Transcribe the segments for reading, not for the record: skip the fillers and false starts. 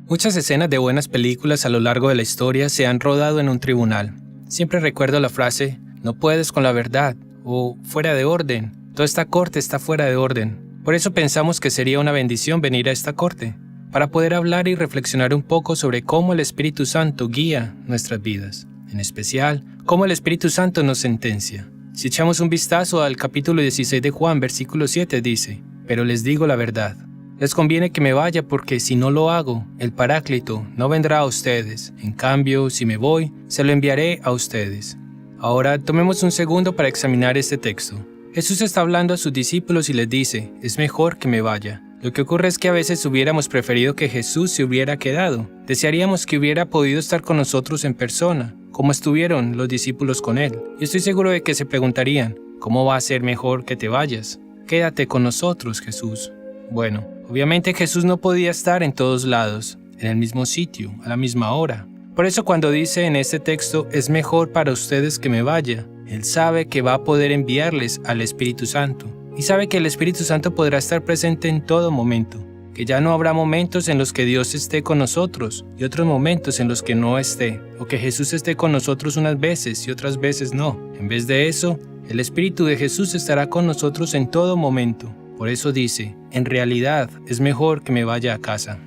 Muchas escenas de buenas películas a lo largo de la historia se han rodado en un tribunal. Siempre recuerdo la frase, no puedes con la verdad, o fuera de orden. Toda esta corte está fuera de orden. Por eso pensamos que sería una bendición venir a esta corte, para poder hablar y reflexionar un poco sobre cómo el Espíritu Santo guía nuestras vidas. En especial, cómo el Espíritu Santo nos sentencia. Si echamos un vistazo al capítulo 16 de Juan, versículo 7 dice, pero les digo la verdad. Les conviene que me vaya porque si no lo hago, el Paráclito no vendrá a ustedes. En cambio, si me voy, se lo enviaré a ustedes. Ahora, tomemos un segundo para examinar este texto. Jesús está hablando a sus discípulos y les dice, es mejor que me vaya. Lo que ocurre es que a veces hubiéramos preferido que Jesús se hubiera quedado. Desearíamos que hubiera podido estar con nosotros en persona, como estuvieron los discípulos con él. Y estoy seguro de que se preguntarían, ¿cómo va a ser mejor que te vayas? Quédate con nosotros, Jesús. Bueno, obviamente Jesús no podía estar en todos lados, en el mismo sitio, a la misma hora. Por eso cuando dice en este texto, es mejor para ustedes que me vaya, Él sabe que va a poder enviarles al Espíritu Santo. Y sabe que el Espíritu Santo podrá estar presente en todo momento, que ya no habrá momentos en los que Dios esté con nosotros y otros momentos en los que no esté, o que Jesús esté con nosotros unas veces y otras veces no. En vez de eso, el Espíritu de Jesús estará con nosotros en todo momento. Por eso dice, en realidad es mejor que me vaya a casa.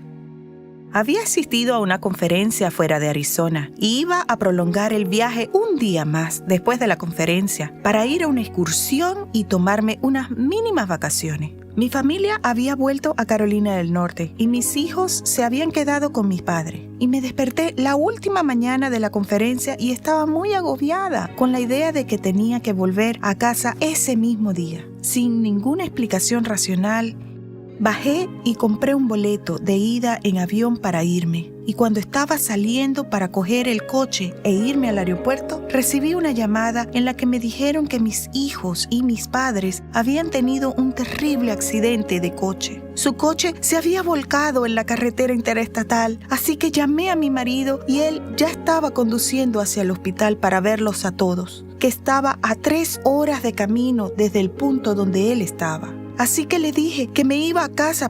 Había asistido a una conferencia fuera de Arizona y iba a prolongar el viaje un día más después de la conferencia para ir a una excursión y tomarme unas mínimas vacaciones. Mi familia había vuelto a Carolina del Norte y mis hijos se habían quedado con mis padres. Y me desperté la última mañana de la conferencia y estaba muy agobiada con la idea de que tenía que volver a casa ese mismo día. Sin ninguna explicación racional, bajé y compré un boleto de ida en avión para irme. Y cuando estaba saliendo para coger el coche e irme al aeropuerto, recibí una llamada en la que me dijeron que mis hijos y mis padres habían tenido un terrible accidente de coche. Su coche se había volcado en la carretera interestatal, así que llamé a mi marido y él ya estaba conduciendo hacia el hospital para verlos a todos, que estaba a 3 horas de camino desde el punto donde él estaba. Así que le dije que me iba a casa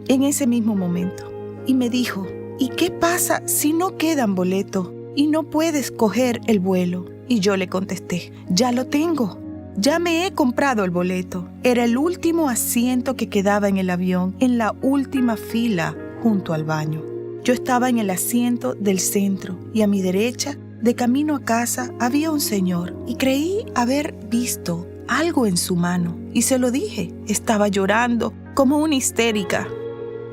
en ese mismo momento. Y me dijo, ¿y qué pasa si no quedan boletos y no puedes coger el vuelo? Y yo le contesté, ya lo tengo. Ya me he comprado el boleto. Era el último asiento que quedaba en el avión, en la última fila junto al baño. Yo estaba en el asiento del centro y a mi derecha, de camino a casa, había un señor y creí haber visto algo en su mano y se lo dije. Estaba llorando como una histérica.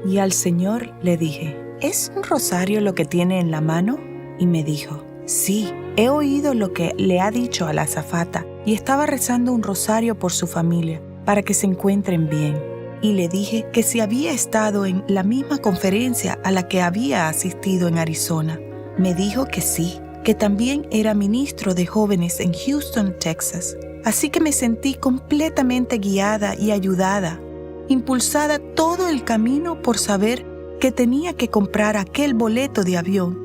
Y al señor le dije, ¿es un rosario lo que tiene en la mano? Y me dijo, sí, he oído lo que le ha dicho a la azafata y estaba rezando un rosario por su familia para que se encuentren bien. Y le dije que si había estado en la misma conferencia a la que había asistido en Arizona. Me dijo que sí, que también era ministro de jóvenes en Houston, Texas. Así que me sentí completamente guiada y ayudada, impulsada todo el camino por saber que tenía que comprar aquel boleto de avión,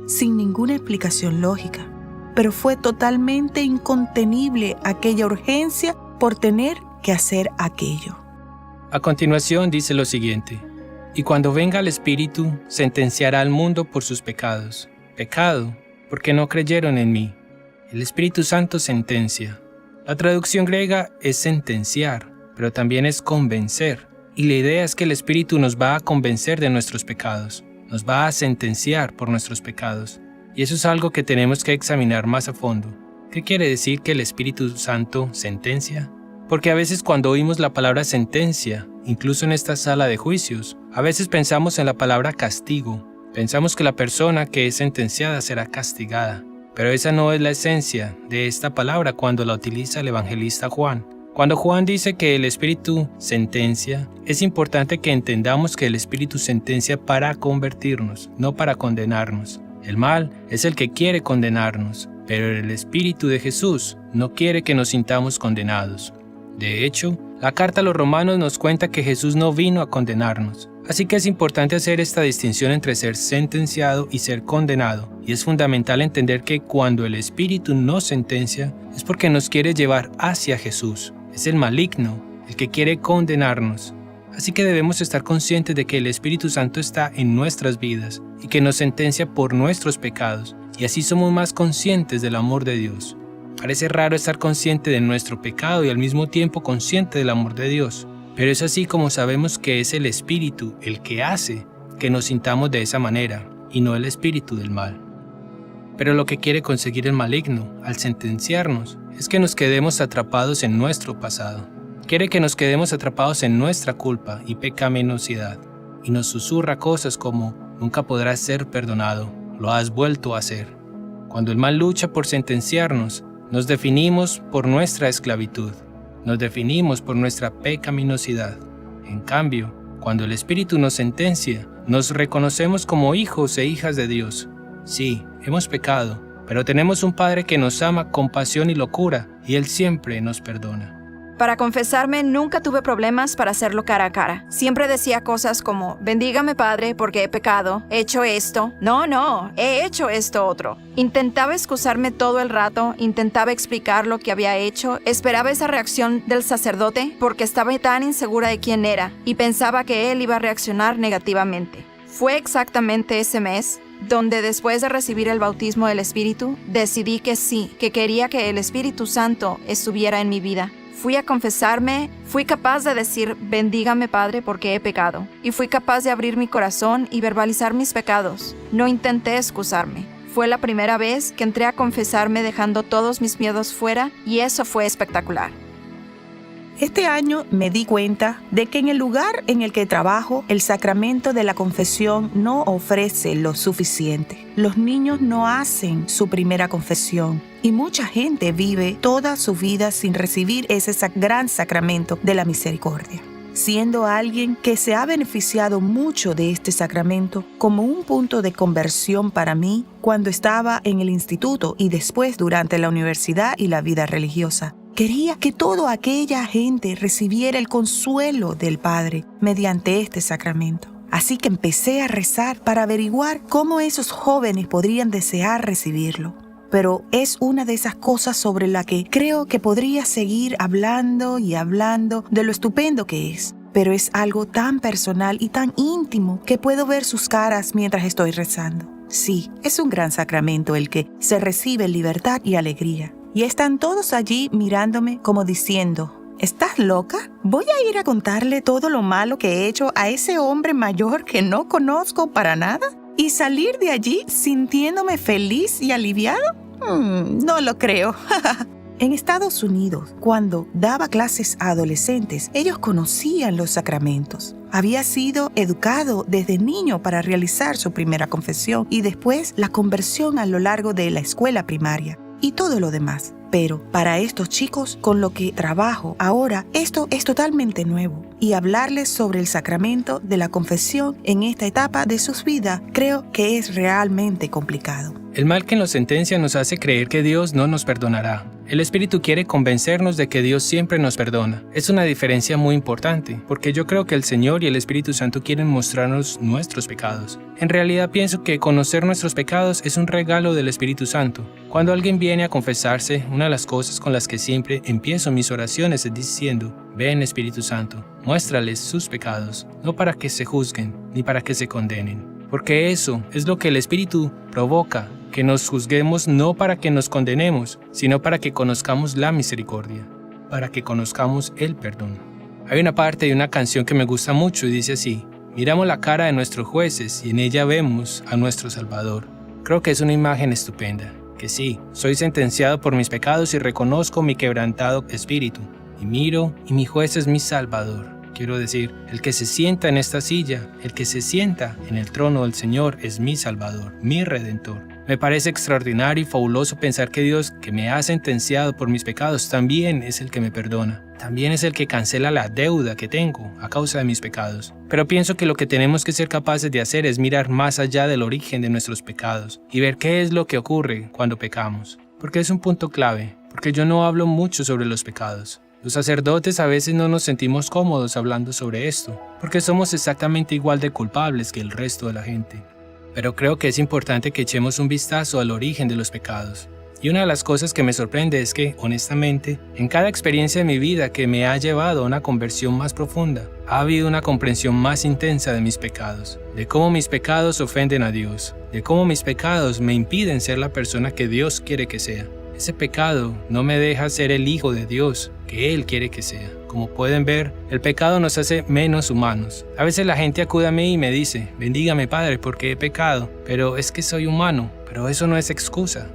sin ninguna explicación lógica. Pero fue totalmente incontenible aquella urgencia por tener que hacer aquello. A continuación dice lo siguiente, y cuando venga el Espíritu, sentenciará al mundo por sus pecados. Pecado, porque no creyeron en mí. El Espíritu Santo sentencia. La traducción griega es sentenciar, pero también es convencer. Y la idea es que el Espíritu nos va a convencer de nuestros pecados, nos va a sentenciar por nuestros pecados. Y eso es algo que tenemos que examinar más a fondo. ¿Qué quiere decir que el Espíritu Santo sentencia? Porque a veces cuando oímos la palabra sentencia, incluso en esta sala de juicios, a veces pensamos en la palabra castigo. Pensamos que la persona que es sentenciada será castigada. Pero esa no es la esencia de esta palabra cuando la utiliza el evangelista Juan. Cuando Juan dice que el Espíritu sentencia, es importante que entendamos que el Espíritu sentencia para convertirnos, no para condenarnos. El mal es el que quiere condenarnos, pero el Espíritu de Jesús no quiere que nos sintamos condenados. De hecho, la carta a los Romanos nos cuenta que Jesús no vino a condenarnos. Así que es importante hacer esta distinción entre ser sentenciado y ser condenado. Y es fundamental entender que cuando el Espíritu nos sentencia, es porque nos quiere llevar hacia Jesús. Es el maligno, el que quiere condenarnos. Así que debemos estar conscientes de que el Espíritu Santo está en nuestras vidas y que nos sentencia por nuestros pecados, y así somos más conscientes del amor de Dios. Parece raro estar consciente de nuestro pecado y al mismo tiempo consciente del amor de Dios, pero es así como sabemos que es el Espíritu el que hace que nos sintamos de esa manera, y no el espíritu del mal. Pero lo que quiere conseguir el maligno, al sentenciarnos, es que nos quedemos atrapados en nuestro pasado. Quiere que nos quedemos atrapados en nuestra culpa y pecaminosidad, y nos susurra cosas como: nunca podrás ser perdonado, lo has vuelto a hacer. Cuando el mal lucha por sentenciarnos, nos definimos por nuestra esclavitud, nos definimos por nuestra pecaminosidad. En cambio, cuando el Espíritu nos sentencia, nos reconocemos como hijos e hijas de Dios. Sí, hemos pecado, pero tenemos un Padre que nos ama con pasión y locura, y Él siempre nos perdona. Para confesarme, nunca tuve problemas para hacerlo cara a cara. Siempre decía cosas como: bendígame, Padre, porque he pecado, he hecho esto. No, he hecho esto otro. Intentaba excusarme todo el rato, intentaba explicar lo que había hecho, esperaba esa reacción del sacerdote porque estaba tan insegura de quién era y pensaba que él iba a reaccionar negativamente. Fue exactamente ese mes donde, después de recibir el bautismo del Espíritu, decidí que sí, que quería que el Espíritu Santo estuviera en mi vida. Fui a confesarme, fui capaz de decir: bendígame, Padre, porque he pecado. Y fui capaz de abrir mi corazón y verbalizar mis pecados. No intenté excusarme. Fue la primera vez que entré a confesarme dejando todos mis miedos fuera, y eso fue espectacular. Este año me di cuenta de que en el lugar en el que trabajo, el sacramento de la confesión no ofrece lo suficiente. Los niños no hacen su primera confesión y mucha gente vive toda su vida sin recibir ese gran sacramento de la misericordia. Siendo alguien que se ha beneficiado mucho de este sacramento como un punto de conversión para mí cuando estaba en el instituto y después durante la universidad y la vida religiosa. Quería que toda aquella gente recibiera el consuelo del Padre mediante este sacramento. Así que empecé a rezar para averiguar cómo esos jóvenes podrían desear recibirlo. Pero es una de esas cosas sobre la que creo que podría seguir hablando y hablando de lo estupendo que es. Pero es algo tan personal y tan íntimo que puedo ver sus caras mientras estoy rezando. Sí, es un gran sacramento el que se recibe en libertad y alegría. Y están todos allí mirándome como diciendo: ¿estás loca? ¿Voy a ir a contarle todo lo malo que he hecho a ese hombre mayor que no conozco para nada? ¿Y salir de allí sintiéndome feliz y aliviado? No lo creo. En Estados Unidos, cuando daba clases a adolescentes, ellos conocían los sacramentos. Había sido educado desde niño para realizar su primera confesión y después la conversión a lo largo de la escuela primaria y todo lo demás. Pero para estos chicos con lo que trabajo ahora, esto es totalmente nuevo. Y hablarles sobre el sacramento de la confesión en esta etapa de sus vidas creo que es realmente complicado. El mal que nos sentencia nos hace creer que Dios no nos perdonará. El Espíritu quiere convencernos de que Dios siempre nos perdona. Es una diferencia muy importante, porque yo creo que el Señor y el Espíritu Santo quieren mostrarnos nuestros pecados. En realidad pienso que conocer nuestros pecados es un regalo del Espíritu Santo. Cuando alguien viene a confesarse, una de las cosas con las que siempre empiezo mis oraciones es diciendo: ven, Espíritu Santo, muéstrales sus pecados, no para que se juzguen, ni para que se condenen. Porque eso es lo que el Espíritu provoca, que nos juzguemos no para que nos condenemos, sino para que conozcamos la misericordia, para que conozcamos el perdón. Hay una parte de una canción que me gusta mucho y dice así: miramos la cara de nuestros jueces y en ella vemos a nuestro Salvador. Creo que es una imagen estupenda, que sí, soy sentenciado por mis pecados y reconozco mi quebrantado espíritu, y miro y mi juez es mi Salvador. Quiero decir, el que se sienta en esta silla, el que se sienta en el trono del Señor es mi Salvador, mi Redentor. Me parece extraordinario y fabuloso pensar que Dios, que me ha sentenciado por mis pecados, también es el que me perdona. También es el que cancela la deuda que tengo a causa de mis pecados. Pero pienso que lo que tenemos que ser capaces de hacer es mirar más allá del origen de nuestros pecados y ver qué es lo que ocurre cuando pecamos. Porque es un punto clave, porque yo no hablo mucho sobre los pecados. Los sacerdotes a veces no nos sentimos cómodos hablando sobre esto, porque somos exactamente igual de culpables que el resto de la gente. Pero creo que es importante que echemos un vistazo al origen de los pecados. Y una de las cosas que me sorprende es que, honestamente, en cada experiencia de mi vida que me ha llevado a una conversión más profunda, ha habido una comprensión más intensa de mis pecados, de cómo mis pecados ofenden a Dios, de cómo mis pecados me impiden ser la persona que Dios quiere que sea. Ese pecado no me deja ser el hijo de Dios que Él quiere que sea. Como pueden ver, el pecado nos hace menos humanos. A veces la gente acude a mí y me dice, bendígame Padre porque he pecado, pero es que soy humano, pero eso no es excusa.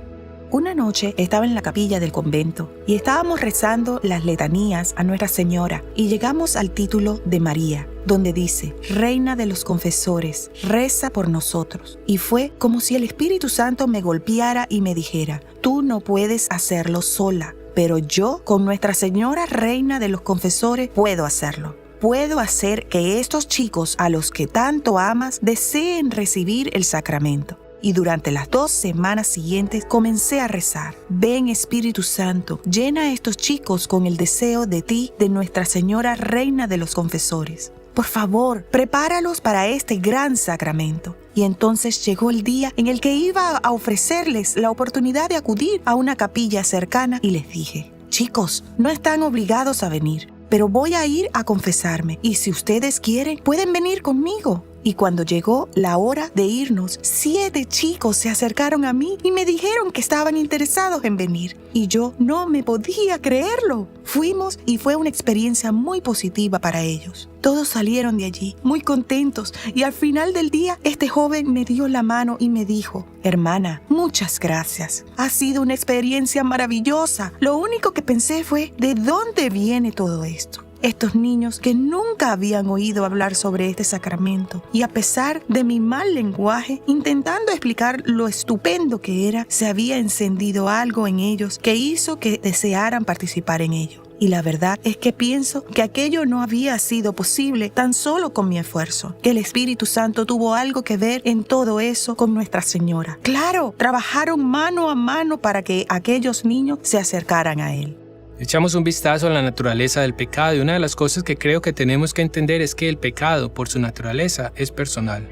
Una noche estaba en la capilla del convento y estábamos rezando las letanías a Nuestra Señora y llegamos al título de María, donde dice, Reina de los confesores, reza por nosotros. Y fue como si el Espíritu Santo me golpeara y me dijera, tú no puedes hacerlo sola, pero yo, con Nuestra Señora Reina de los confesores, puedo hacerlo. Puedo hacer que estos chicos a los que tanto amas deseen recibir el sacramento. Y durante las 2 semanas siguientes comencé a rezar. Ven Espíritu Santo, llena a estos chicos con el deseo de ti, de Nuestra Señora Reina de los Confesores. Por favor, prepáralos para este gran sacramento. Y entonces llegó el día en el que iba a ofrecerles la oportunidad de acudir a una capilla cercana y les dije, chicos, no están obligados a venir, pero voy a ir a confesarme y si ustedes quieren, pueden venir conmigo. Y cuando llegó la hora de irnos, 7 chicos se acercaron a mí y me dijeron que estaban interesados en venir. Y yo no me podía creerlo. Fuimos y fue una experiencia muy positiva para ellos. Todos salieron de allí muy contentos y al final del día este joven me dio la mano y me dijo, hermana, muchas gracias. Ha sido una experiencia maravillosa. Lo único que pensé fue, ¿de dónde viene todo esto? Estos niños que nunca habían oído hablar sobre este sacramento y a pesar de mi mal lenguaje, intentando explicar lo estupendo que era, se había encendido algo en ellos que hizo que desearan participar en ello. Y la verdad es que pienso que aquello no había sido posible tan solo con mi esfuerzo, que el Espíritu Santo tuvo algo que ver en todo eso con Nuestra Señora. Claro, trabajaron mano a mano para que aquellos niños se acercaran a Él. Echamos un vistazo a la naturaleza del pecado y una de las cosas que creo que tenemos que entender es que el pecado, por su naturaleza, es personal.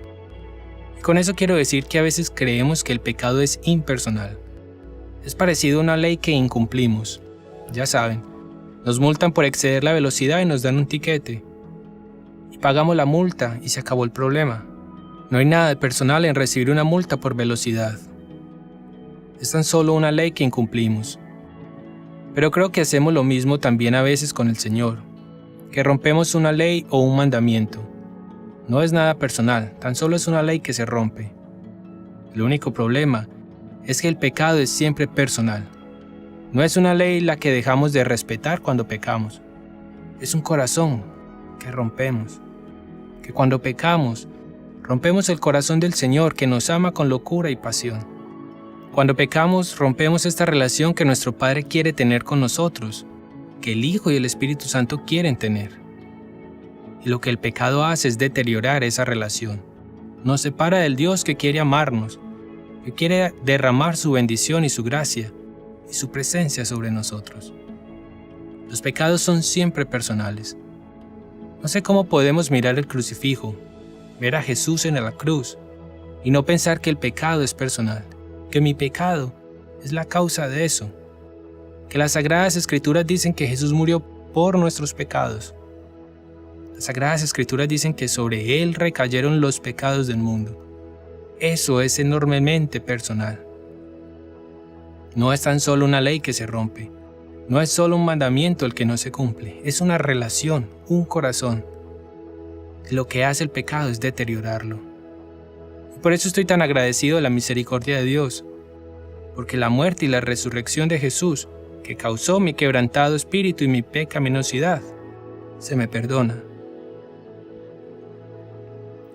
Y con eso quiero decir que a veces creemos que el pecado es impersonal. Es parecido a una ley que incumplimos. Ya saben, nos multan por exceder la velocidad y nos dan un tiquete. Y pagamos la multa y se acabó el problema. No hay nada de personal en recibir una multa por velocidad. Es tan solo una ley que incumplimos. Pero creo que hacemos lo mismo también a veces con el Señor, que rompemos una ley o un mandamiento. No es nada personal, tan solo es una ley que se rompe. El único problema es que el pecado es siempre personal. No es una ley la que dejamos de respetar cuando pecamos. Es un corazón que rompemos. Que cuando pecamos, rompemos el corazón del Señor que nos ama con locura y pasión. Cuando pecamos, rompemos esta relación que nuestro Padre quiere tener con nosotros, que el Hijo y el Espíritu Santo quieren tener. Y lo que el pecado hace es deteriorar esa relación. Nos separa del Dios que quiere amarnos, que quiere derramar su bendición y su gracia y su presencia sobre nosotros. Los pecados son siempre personales. No sé cómo podemos mirar el crucifijo, ver a Jesús en la cruz y no pensar que el pecado es personal. Que mi pecado es la causa de eso, que las Sagradas Escrituras dicen que Jesús murió por nuestros pecados. Las Sagradas Escrituras dicen que sobre Él recayeron los pecados del mundo. Eso es enormemente personal. No es tan solo una ley que se rompe, no es solo un mandamiento el que no se cumple, es una relación, un corazón. Lo que hace el pecado es deteriorarlo. Por eso estoy tan agradecido de la misericordia de Dios, porque la muerte y la resurrección de Jesús, que causó mi quebrantado espíritu y mi pecaminosidad, se me perdona.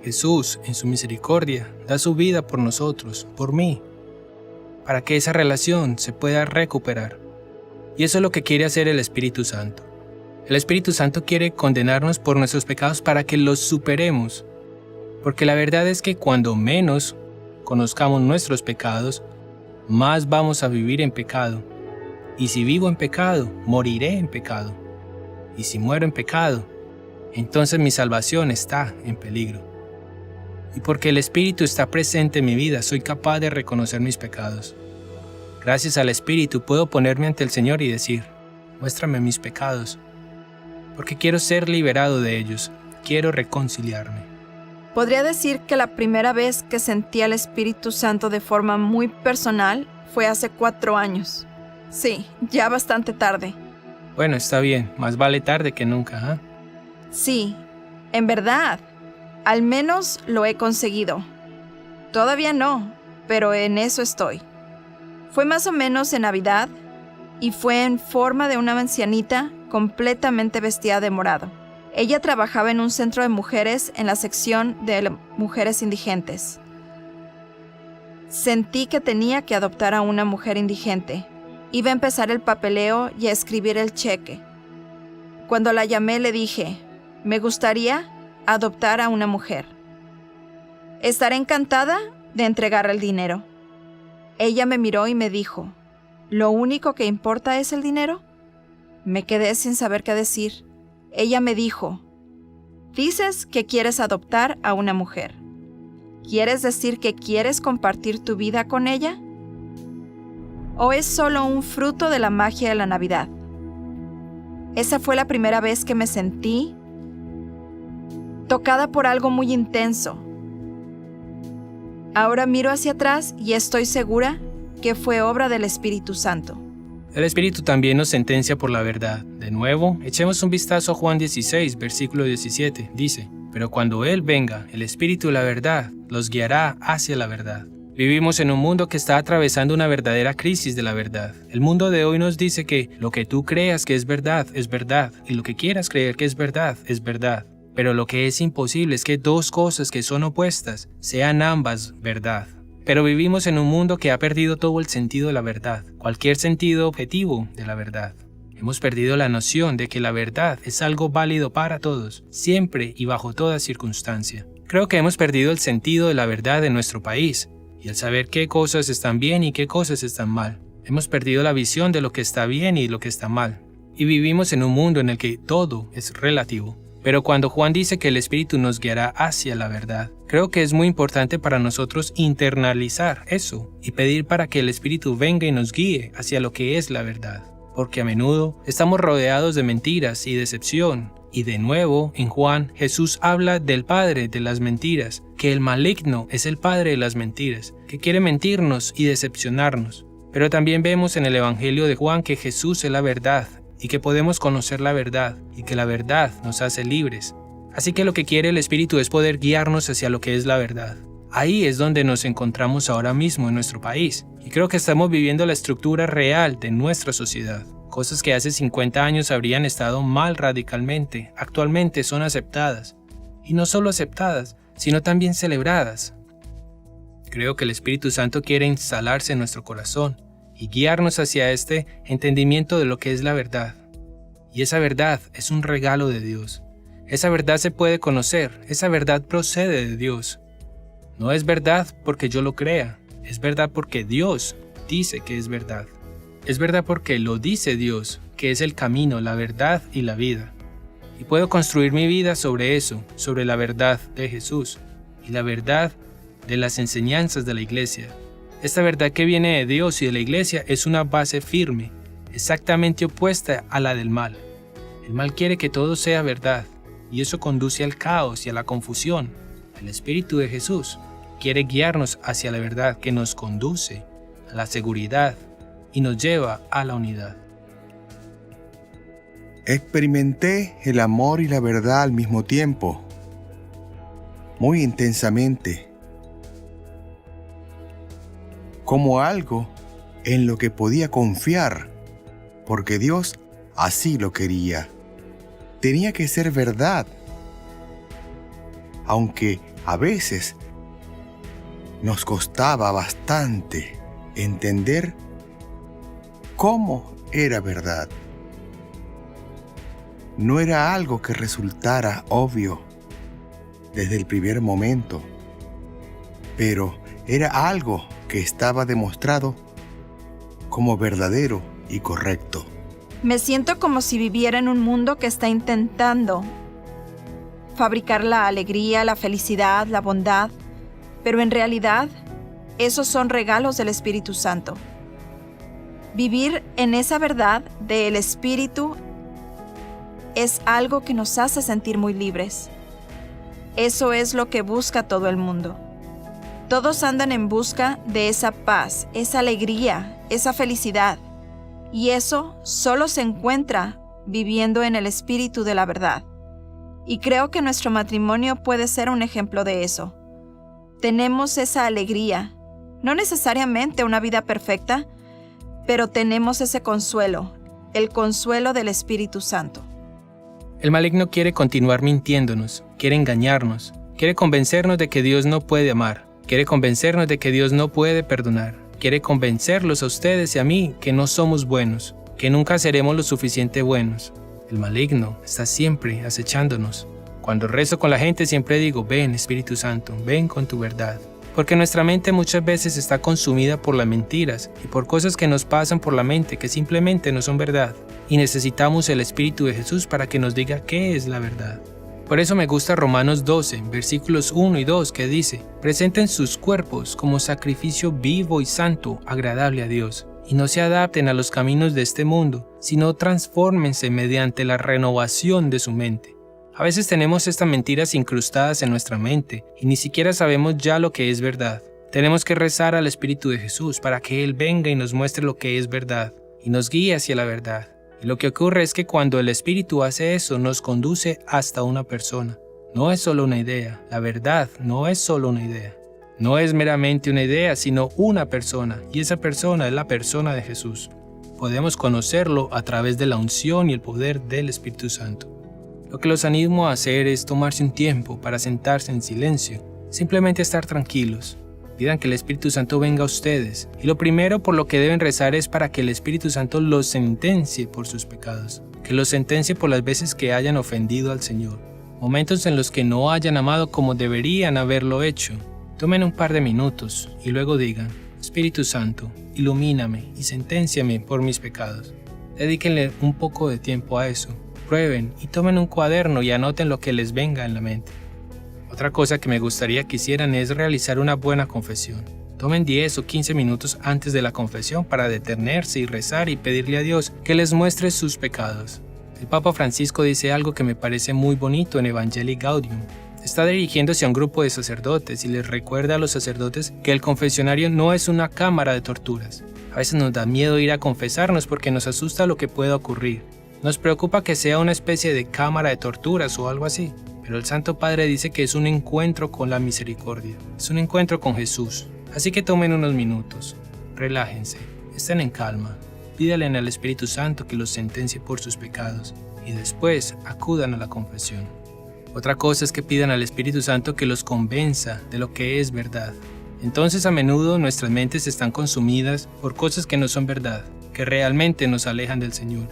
Jesús, en su misericordia, da su vida por nosotros, por mí, para que esa relación se pueda recuperar. Y eso es lo que quiere hacer el Espíritu Santo. El Espíritu Santo quiere condenarnos por nuestros pecados para que los superemos. Porque la verdad es que cuando menos conozcamos nuestros pecados, más vamos a vivir en pecado. Y si vivo en pecado, moriré en pecado. Y si muero en pecado, entonces mi salvación está en peligro. Y porque el Espíritu está presente en mi vida, soy capaz de reconocer mis pecados. Gracias al Espíritu puedo ponerme ante el Señor y decir, muéstrame mis pecados, porque quiero ser liberado de ellos, quiero reconciliarme. Podría decir que la primera vez que sentí al Espíritu Santo de forma muy personal fue hace 4 años. Sí, ya bastante tarde. Bueno, está bien, más vale tarde que nunca, ¿eh? Sí, en verdad, al menos lo he conseguido. Todavía no, pero en eso estoy. Fue más o menos en Navidad y fue en forma de una ancianita completamente vestida de morado. Ella trabajaba en un centro de mujeres en la sección de mujeres indigentes. Sentí que tenía que adoptar a una mujer indigente. Iba a empezar el papeleo y a escribir el cheque. Cuando la llamé le dije, me gustaría adoptar a una mujer. Estaré encantada de entregar el dinero. Ella me miró y me dijo, ¿lo único que importa es el dinero? Me quedé sin saber qué decir. Ella me dijo, dices que quieres adoptar a una mujer. ¿Quieres decir que quieres compartir tu vida con ella? ¿O es solo un fruto de la magia de la Navidad? Esa fue la primera vez que me sentí tocada por algo muy intenso. Ahora miro hacia atrás y estoy segura que fue obra del Espíritu Santo. El Espíritu también nos sentencia por la verdad. De nuevo, echemos un vistazo a Juan 16, versículo 17. Dice, pero cuando Él venga, el Espíritu de la verdad, los guiará hacia la verdad. Vivimos en un mundo que está atravesando una verdadera crisis de la verdad. El mundo de hoy nos dice que lo que tú creas que es verdad, y lo que quieras creer que es verdad, es verdad. Pero lo que es imposible es que dos cosas que son opuestas sean ambas verdad. Pero vivimos en un mundo que ha perdido todo el sentido de la verdad, cualquier sentido objetivo de la verdad. Hemos perdido la noción de que la verdad es algo válido para todos, siempre y bajo toda circunstancia. Creo que hemos perdido el sentido de la verdad en nuestro país, y el saber qué cosas están bien y qué cosas están mal. Hemos perdido la visión de lo que está bien y lo que está mal. Y vivimos en un mundo en el que todo es relativo. Pero cuando Juan dice que el Espíritu nos guiará hacia la verdad, creo que es muy importante para nosotros internalizar eso y pedir para que el Espíritu venga y nos guíe hacia lo que es la verdad. Porque a menudo estamos rodeados de mentiras y decepción. Y de nuevo, en Juan, Jesús habla del padre de las mentiras, que el maligno es el padre de las mentiras, que quiere mentirnos y decepcionarnos. Pero también vemos en el Evangelio de Juan que Jesús es la verdad, y que podemos conocer la verdad, y que la verdad nos hace libres. Así que lo que quiere el Espíritu es poder guiarnos hacia lo que es la verdad. Ahí es donde nos encontramos ahora mismo en nuestro país, y creo que estamos viviendo la estructura real de nuestra sociedad. Cosas que hace 50 años habrían estado mal radicalmente, actualmente son aceptadas. Y no solo aceptadas, sino también celebradas. Creo que el Espíritu Santo quiere instalarse en nuestro corazón y guiarnos hacia este entendimiento de lo que es la verdad. Y esa verdad es un regalo de Dios. Esa verdad se puede conocer, esa verdad procede de Dios. No es verdad porque yo lo crea, es verdad porque Dios dice que es verdad. Es verdad porque lo dice Dios, que es el camino, la verdad y la vida. Y puedo construir mi vida sobre eso, sobre la verdad de Jesús y la verdad de las enseñanzas de la iglesia. Esta verdad que viene de Dios y de la iglesia es una base firme, exactamente opuesta a la del mal. El mal quiere que todo sea verdad, y eso conduce al caos y a la confusión. El Espíritu de Jesús quiere guiarnos hacia la verdad que nos conduce a la seguridad y nos lleva a la unidad. Experimenté el amor y la verdad al mismo tiempo, muy intensamente, como algo en lo que podía confiar, porque Dios así lo quería. Tenía que ser verdad, aunque a veces nos costaba bastante entender cómo era verdad. No era algo que resultara obvio desde el primer momento, pero era algo que estaba demostrado como verdadero y correcto. Me siento como si viviera en un mundo que está intentando fabricar la alegría, la felicidad, la bondad, pero en realidad esos son regalos del Espíritu Santo. Vivir en esa verdad del Espíritu es algo que nos hace sentir muy libres. Eso es lo que busca todo el mundo. Todos andan en busca de esa paz, esa alegría, esa felicidad. Y eso solo se encuentra viviendo en el Espíritu de la verdad. Y creo que nuestro matrimonio puede ser un ejemplo de eso. Tenemos esa alegría, no necesariamente una vida perfecta, pero tenemos ese consuelo, el consuelo del Espíritu Santo. El maligno quiere continuar mintiéndonos, quiere engañarnos, quiere convencernos de que Dios no puede amar, quiere convencernos de que Dios no puede perdonar, quiere convencerlos a ustedes y a mí que no somos buenos, que nunca seremos lo suficiente buenos. El maligno está siempre acechándonos. Cuando rezo con la gente siempre digo, ven Espíritu Santo, ven con tu verdad. Porque nuestra mente muchas veces está consumida por las mentiras y por cosas que nos pasan por la mente que simplemente no son verdad. Y necesitamos el Espíritu de Jesús para que nos diga qué es la verdad. Por eso me gusta Romanos 12, versículos 1 y 2, que dice, presenten sus cuerpos como sacrificio vivo y santo, agradable a Dios. Y no se adapten a los caminos de este mundo, sino transfórmense mediante la renovación de su mente. A veces tenemos estas mentiras incrustadas en nuestra mente y ni siquiera sabemos ya lo que es verdad. Tenemos que rezar al Espíritu de Jesús para que Él venga y nos muestre lo que es verdad y nos guíe hacia la verdad. Y lo que ocurre es que cuando el Espíritu hace eso, nos conduce hasta una persona. No es solo una idea, la verdad no es solo una idea. No es meramente una idea, sino una persona, y esa persona es la persona de Jesús. Podemos conocerlo a través de la unción y el poder del Espíritu Santo. Lo que los animo a hacer es tomarse un tiempo para sentarse en silencio, simplemente estar tranquilos. Pidan que el Espíritu Santo venga a ustedes, y lo primero por lo que deben rezar es para que el Espíritu Santo los sentencie por sus pecados, que los sentencie por las veces que hayan ofendido al Señor, momentos en los que no hayan amado como deberían haberlo hecho. Tomen un par de minutos y luego digan, Espíritu Santo, ilumíname y senténciame por mis pecados. Dedíquenle un poco de tiempo a eso. Prueben y tomen un cuaderno y anoten lo que les venga en la mente. Otra cosa que me gustaría que hicieran es realizar una buena confesión. Tomen 10 o 15 minutos antes de la confesión para detenerse y rezar y pedirle a Dios que les muestre sus pecados. El Papa Francisco dice algo que me parece muy bonito en Evangelii Gaudium. Está dirigiéndose a un grupo de sacerdotes y les recuerda a los sacerdotes que el confesionario no es una cámara de torturas. A veces nos da miedo ir a confesarnos porque nos asusta lo que pueda ocurrir. Nos preocupa que sea una especie de cámara de torturas o algo así, pero el Santo Padre dice que es un encuentro con la misericordia, es un encuentro con Jesús. Así que tomen unos minutos, relájense, estén en calma, pídanle al Espíritu Santo que los sentencie por sus pecados y después acudan a la confesión. Otra cosa es que pidan al Espíritu Santo que los convenza de lo que es verdad. Entonces a menudo nuestras mentes están consumidas por cosas que no son verdad, que realmente nos alejan del Señor.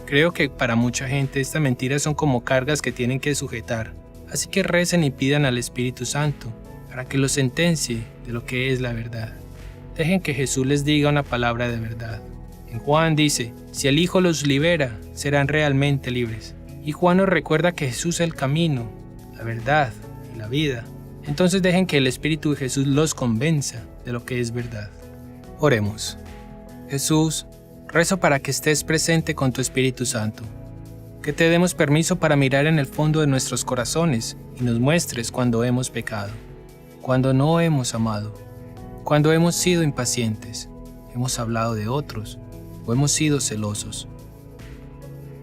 Creo que para mucha gente estas mentiras son como cargas que tienen que sujetar, así que recen y pidan al Espíritu Santo para que los sentencie de lo que es la verdad. Dejen que Jesús les diga una palabra de verdad. En Juan dice, si el Hijo los libera, serán realmente libres. Y Juan nos recuerda que Jesús es el camino, la verdad y la vida. Entonces dejen que el Espíritu de Jesús los convenza de lo que es verdad. Oremos. Jesús, rezo para que estés presente con tu Espíritu Santo, que te demos permiso para mirar en el fondo de nuestros corazones y nos muestres cuando hemos pecado, cuando no hemos amado, cuando hemos sido impacientes, hemos hablado de otros o hemos sido celosos.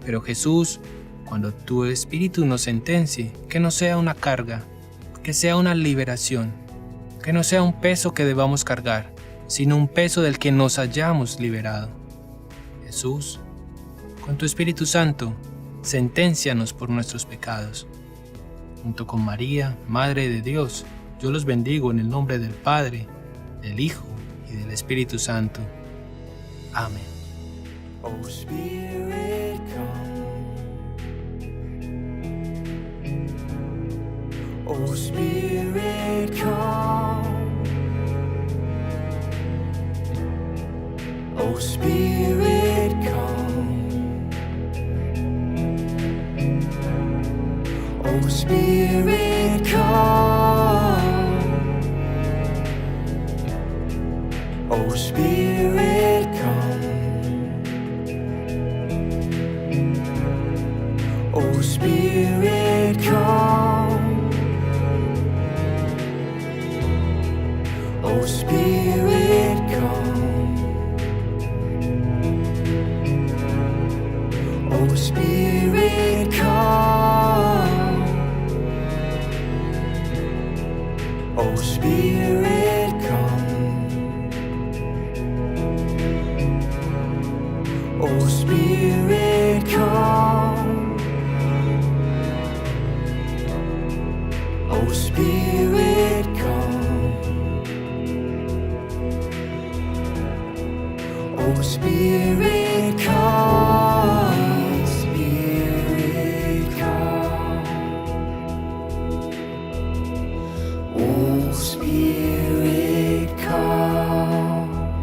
Pero Jesús, cuando tu Espíritu nos sentencie, que no sea una carga, que sea una liberación, que no sea un peso que debamos cargar, sino un peso del que nos hayamos liberado. Jesús, con tu Espíritu Santo, senténcianos por nuestros pecados. Junto con María, Madre de Dios, yo los bendigo en el nombre del Padre, del Hijo y del Espíritu Santo. Amén. Oh Spirit, come. Oh Spirit, come. Oh Spirit, come. Oh Spirit, come. Oh Spirit, come. Oh Spirit, come. Oh Spirit, come. Oh Spirit, come. Oh Spirit, come. Oh Spirit, come. Oh Spirit, come. Spirit, come. Oh Spirit, come.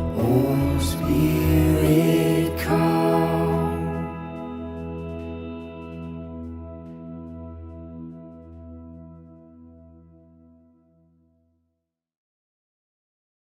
Oh Spirit.